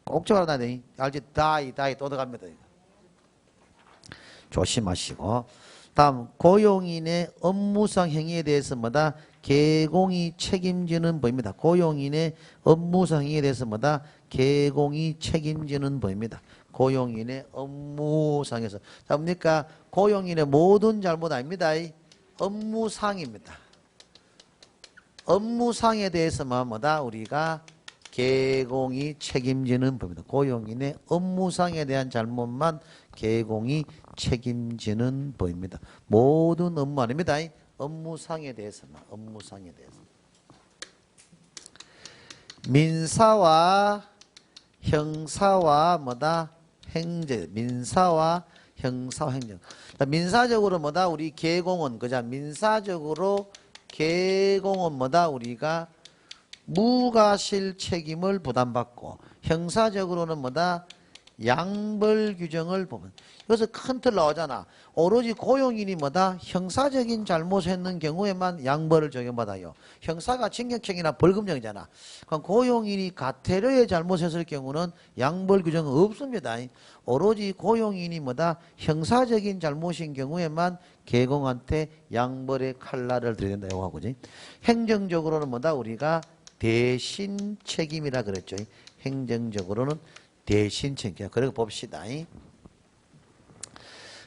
꼭 좀 알아야 돼. 알지? 다이 또 들어갑니다. 이거. 조심하시고. 다음 고용인의 업무상 행위에 대해서 뭐다? 개공이 책임지는 법입니다. 고용인의 업무상에 대해서 뭐다? 개공이 책임지는 법입니다. 고용인의 업무상에서. 자, 뭡니까? 고용인의 모든 잘못 아닙니다. 업무상입니다. 업무상에 대해서만 뭐다? 우리가 개공이 책임지는 법입니다. 고용인의 업무상에 대한 잘못만 개공이 책임지는 법입니다. 모든 업무 아닙니다. 업무상에 대해서만, 업무상에 대해서. 민사와 형사와 뭐다? 행정. 민사와 형사와 행정. 민사적으로 뭐다? 우리 개공은, 그자, 민사적으로 개공은 뭐다? 우리가 무과실 책임을 부담받고, 형사적으로는 뭐다? 양벌 규정을 보면 여기서 큰 틀 나오잖아. 오로지 고용인이 뭐다? 형사적인 잘못을 했는 경우에만 양벌을 적용받아요. 형사가 징역형이나 벌금형이잖아. 그럼 고용인이 가태료의 잘못했을 경우는 양벌 규정은 없습니다. 오로지 고용인이 뭐다? 형사적인 잘못인 경우에만 개공한테 양벌의 칼날을 드려야 된다고 하고지. 행정적으로는 뭐다? 우리가 대신 책임이라 그랬죠. 행정적으로는 대신 책임. 그리고 봅시다.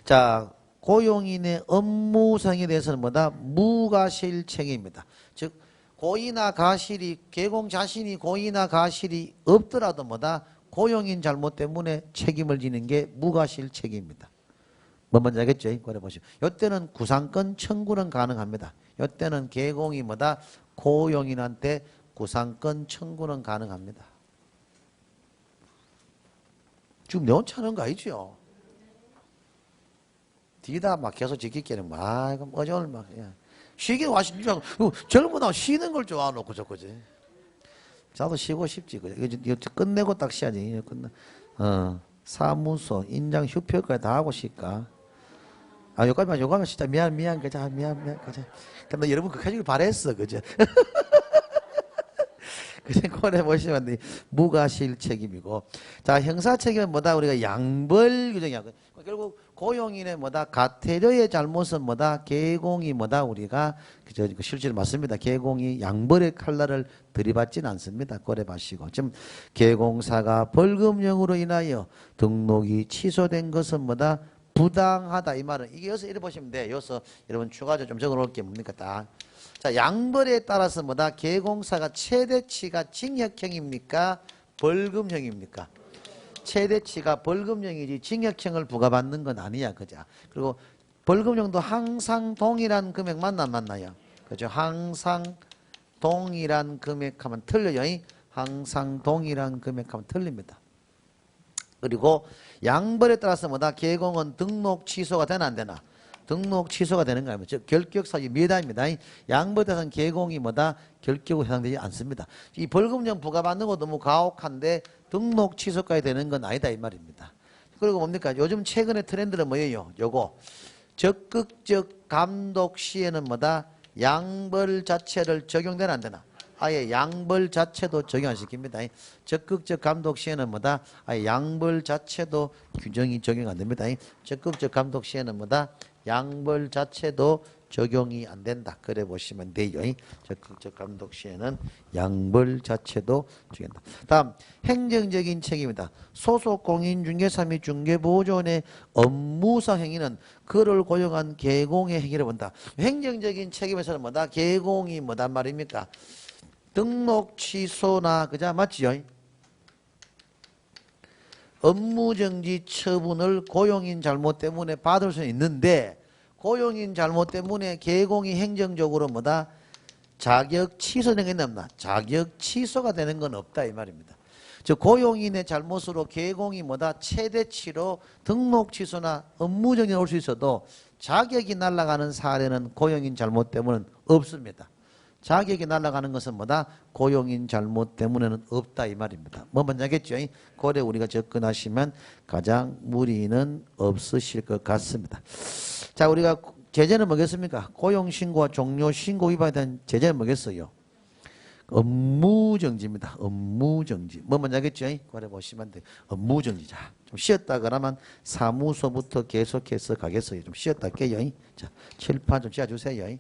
자, 고용인의 업무상에 대해서는 뭐다? 무과실 책임입니다. 즉, 고의나 가실이, 개공 자신이 고의나 가실이 없더라도 뭐다? 고용인 잘못 때문에 책임을 지는 게 무과실 책임입니다. 뭐 뭔지 알겠죠? 그래 보시죠. 이때는 구상권 청구는 가능합니다. 이때는 개공이 뭐다? 고용인한테 구상권 청구는 가능합니다. 지금 내원차는 거 아니죠? 뒤다 막 계속 지키기는 막 어저올 막 쉬긴 와시 젊은아 쉬는 걸 좋아하노 그지? 자도 쉬고 싶지 그지? 이거 끝내고 딱 쉬야지. 끝나. 사무소 인장 휴표까지 다 하고 싶까? 아 요까지만 진짜 미안 그자 미안 그자. 근데 여러분 그렇게 하길 바랬어 그죠? 그래 보시면 돼. 무과실 책임이고. 자, 형사 책임은 뭐다? 우리가 양벌 규정이야. 결국 고용인의 뭐다? 가태료의 잘못은 뭐다? 개공이 뭐다? 우리가 실제로 맞습니다. 개공이 양벌의 칼날을 들이받지는 않습니다. 고려 마시고. 지금 개공사가 벌금형으로 인하여 등록이 취소된 것은 뭐다? 부당하다 이 말은 이게 여기서 이래 보시면 돼. 여기서 여러분 추가적으로 좀 적어 놓을 게 뭡니까? 딱. 자, 양벌에 따라서 뭐다? 개공사가 최대치가 징역형입니까? 벌금형입니까? 최대치가 벌금형이지 징역형을 부과받는 건 아니야. 그죠? 그리고 벌금형도 항상 동일한 금액만 안 만나요. 그죠? 항상 동일한 금액하면 틀려요. 항상 동일한 금액하면 틀립니다. 그리고 양벌에 따라서 뭐다? 개공은 등록 취소가 되나 안 되나? 등록 취소가 되는 거예요. 즉 결격사유 미해당입니다. 양벌에 따라서는 개공이 뭐다? 결격으로 해당되지 않습니다. 이 벌금형 부과받는 거 너무 가혹한데 등록 취소까지 되는 건 아니다 이 말입니다. 그리고 뭡니까? 요즘 최근의 트렌드는 뭐예요? 요거 적극적 감독 시에는 뭐다? 양벌 자체를 적용되나 안 되나? 아예 양벌 자체도 적용 안 시킵니다. 적극적 감독 시에는 뭐다? 아예 양벌 자체도 규정이 적용 안 됩니다. 적극적 감독 시에는 뭐다? 양벌 자체도 적용이 안 된다. 그래 보시면 돼요. 적극적 감독 시에는 양벌 자체도 적용한다. 다음 행정적인 책임이다. 소속 공인중개사 및 중개보조원의 업무상 행위는 그를 고용한 개공의 행위를 본다. 행정적인 책임에서는 뭐다? 개공이 뭐단 말입니까? 등록 취소나 그자 맞지요? 업무정지 처분을 고용인 잘못 때문에 받을 수 있는데 고용인 잘못 때문에 개공이 행정적으로 뭐다? 자격 취소되는 게 없나? 자격 취소가 되는 건 없다 이 말입니다. 즉 고용인의 잘못으로 개공이 뭐다? 최대치로 등록 취소나 업무정지에 올 수 있어도 자격이 날아가는 사례는 고용인 잘못 때문은 없습니다. 자격이 날아가는 것은 뭐다? 고용인 잘못 때문에는 없다 이 말입니다. 뭐 뭔지 알겠죠? 그래 우리가 접근하시면 가장 무리는 없으실 것 같습니다. 자, 우리가 제재는 뭐겠습니까? 고용신고와 종료신고 위반에 대한 제재는 뭐겠어요? 업무정지입니다. 업무정지. 뭐 뭔지 알겠죠? 그래 보시면 돼. 업무정지자. 좀 쉬었다 그러면 사무소부터 계속해서 가겠어요. 좀 쉬었다 할게요. 자, 칠판 좀 지어주세요.